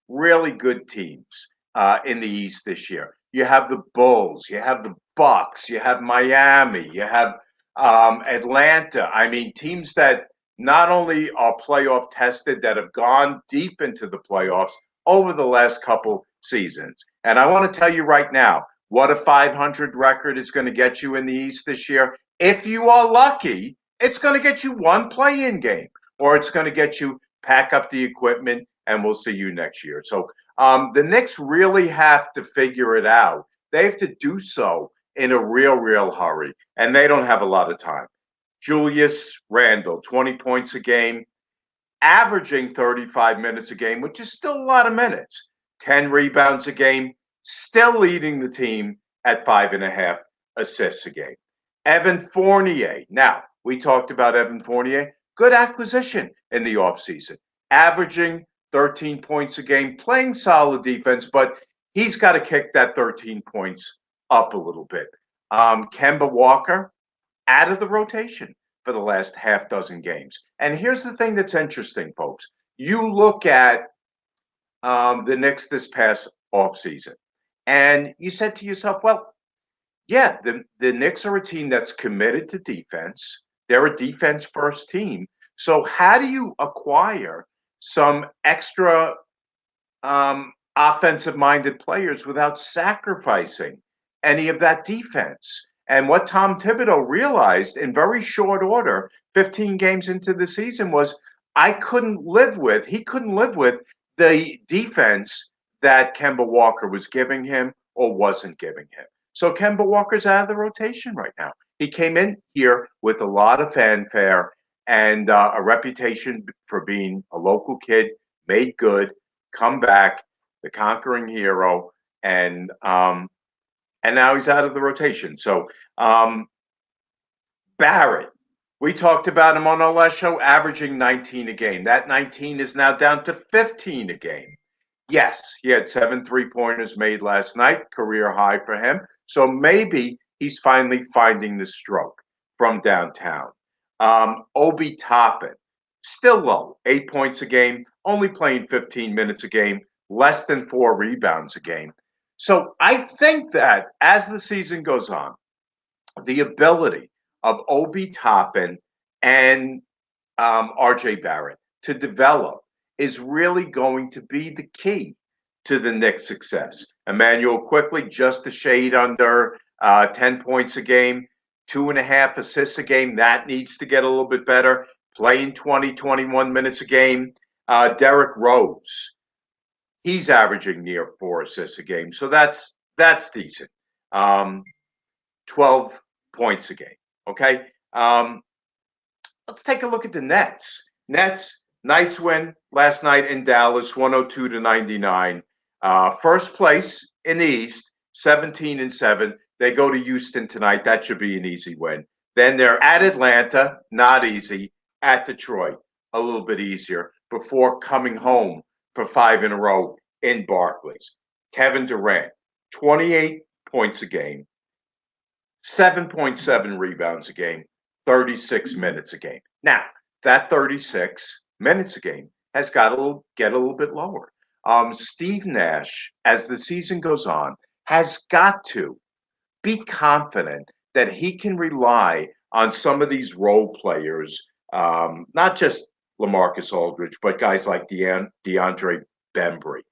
really good teams in the East this year. You have the Bulls, you have the Bucks, you have Miami, you have Atlanta. I mean, teams that not only are playoff tested, that have gone deep into the playoffs over the last couple seasons. And I want to tell you right now, what a 500 record is going to get you in the East this year. If you are lucky, it's going to get you one play-in game, or it's going to get you pack up the equipment, and we'll see you next year. So the Knicks really have to figure it out. They have to do so in a real hurry, and they don't have a lot of time. Julius Randle, 20 points a game, averaging 35 minutes a game, which is still a lot of minutes. 10 rebounds a game, still leading the team at 5.5 assists a game. Evan Fournier. Now, we talked about Evan Fournier. Good acquisition in the offseason, averaging 13 points a game, playing solid defense, but he's got to kick that 13 points up a little bit. Kemba Walker, out of the rotation for the last half dozen games. And here's the thing that's interesting, folks. You look at the Knicks this past offseason, and you said to yourself, well, yeah, the Knicks are a team that's committed to defense. They're a defense-first team. So how do you acquire some extra offensive-minded players without sacrificing any of that defense? And what Tom Thibodeau realized in very short order, 15 games into the season, was he couldn't live with the defense that Kemba Walker was giving him or wasn't giving him. So Kemba Walker's out of the rotation right now. He came in here with a lot of fanfare and a reputation for being a local kid, made good, come back, the conquering hero, and now he's out of the rotation. So Barrett, we talked about him on our last show, averaging 19 a game. That 19 is now down to 15 a game. Yes, he had 7 3-pointers made last night, career high for him. So maybe he's finally finding the stroke from downtown. Obi Toppin, still low, 8 points a game, only playing 15 minutes a game, less than 4 rebounds a game. So I think that as the season goes on, the ability of Obi Toppin and R.J. Barrett to develop is really going to be the key to the Knicks' success. Emmanuel quickly, just a shade under 10 points a game, 2.5 assists a game. That needs to get a little bit better. Playing 20, 21 minutes a game. Derrick Rose, he's averaging near 4 assists a game, so that's decent. 12 points a game. Okay. Let's take a look at the Nets. Nets, nice win last night in Dallas, 102-99. First place in the East, 17-7. They go to Houston tonight. That should be an easy win. Then they're at Atlanta, not easy. At Detroit, a little bit easier, before coming home for 5 in a row in Barclays. Kevin Durant, 28 points a game, 7.7 rebounds a game, 36 minutes a game. Now, that 36 minutes a game has got to get a little bit lower. Steve Nash, as the season goes on, has got to be confident that he can rely on some of these role players, not just LaMarcus Aldridge, but guys like DeAndre Bembry,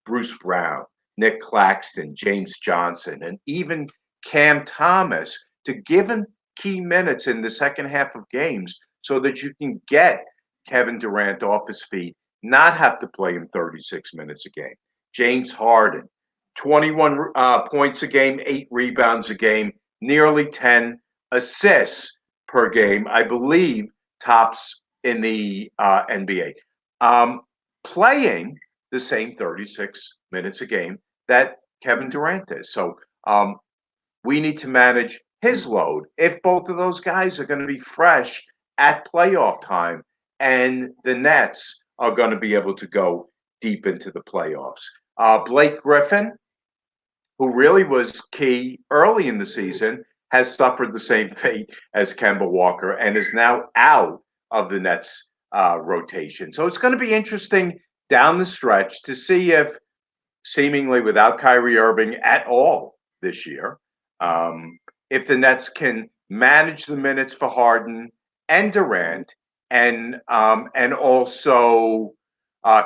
Bruce Brown, Nick Claxton, James Johnson, and even Cam Thomas to give him key minutes in the second half of games so that you can get Kevin Durant off his feet, not have to play him 36 minutes a game. James Harden, 21 points a game, 8 rebounds a game, nearly 10 assists per game, I believe tops in the NBA. Playing the same 36 minutes a game that Kevin Durant is. So we need to manage his load if both of those guys are going to be fresh at playoff time, and the Nets are going to be able to go deep into the playoffs. Blake Griffin, who really was key early in the season, has suffered the same fate as Kemba Walker and is now out of the Nets rotation. So it's going to be interesting down the stretch to see if, seemingly without Kyrie Irving at all this year, if the Nets can manage the minutes for Harden and Durant and also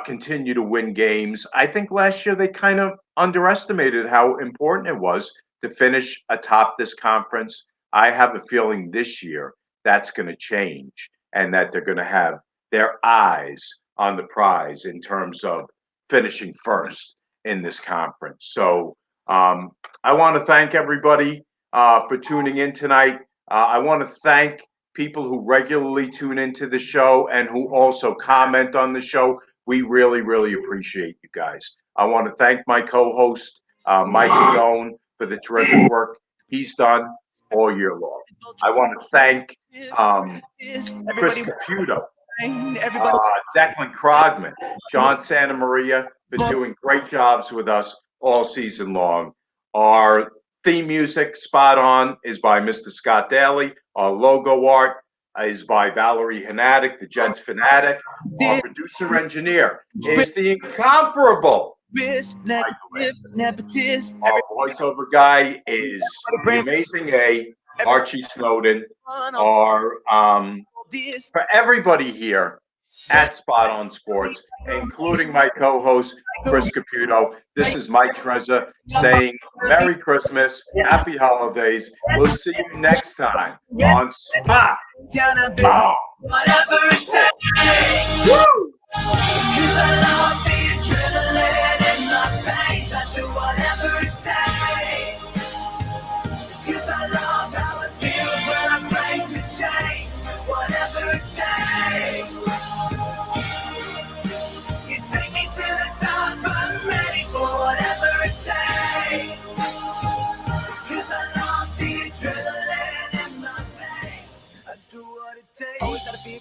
continue to win games. I think last year they kind of underestimated how important it was to finish atop this conference. I have a feeling this year that's going to change and that they're going to have their eyes on the prize in terms of finishing first in this conference. So I want to thank everybody for tuning in tonight. I want to thank people who regularly tune into the show and who also comment on the show. We really, really appreciate you guys. I want to thank my co-host, Mike Cadone, for the terrific work he's done all year long. I want to thank Chris Caputo, Declan Krogman, John Santamaria for doing great jobs with us all season long. Our theme music, Spot On, is by Mr. Scott Daly. Our logo art is by Valerie Hanatic, the Gents Fanatic. Our producer-engineer is the incomparable Our voiceover guy is the amazing Archie Snowden. Our for everybody here at Spot On Sports, including my co-host Chris Caputo, this is Mike Trezor saying Merry Christmas, Happy Holidays. We'll see you next time on Spot On. Whatever it takes. Woo! 'Cause I love the adrenaline in my veins. I do whatever it takes. 'Cause I love how it feels when I break the chains. Whatever it takes. You take me to the top. I'm ready for whatever it takes. 'Cause I love the adrenaline in my veins. I do what it takes. Always gotta be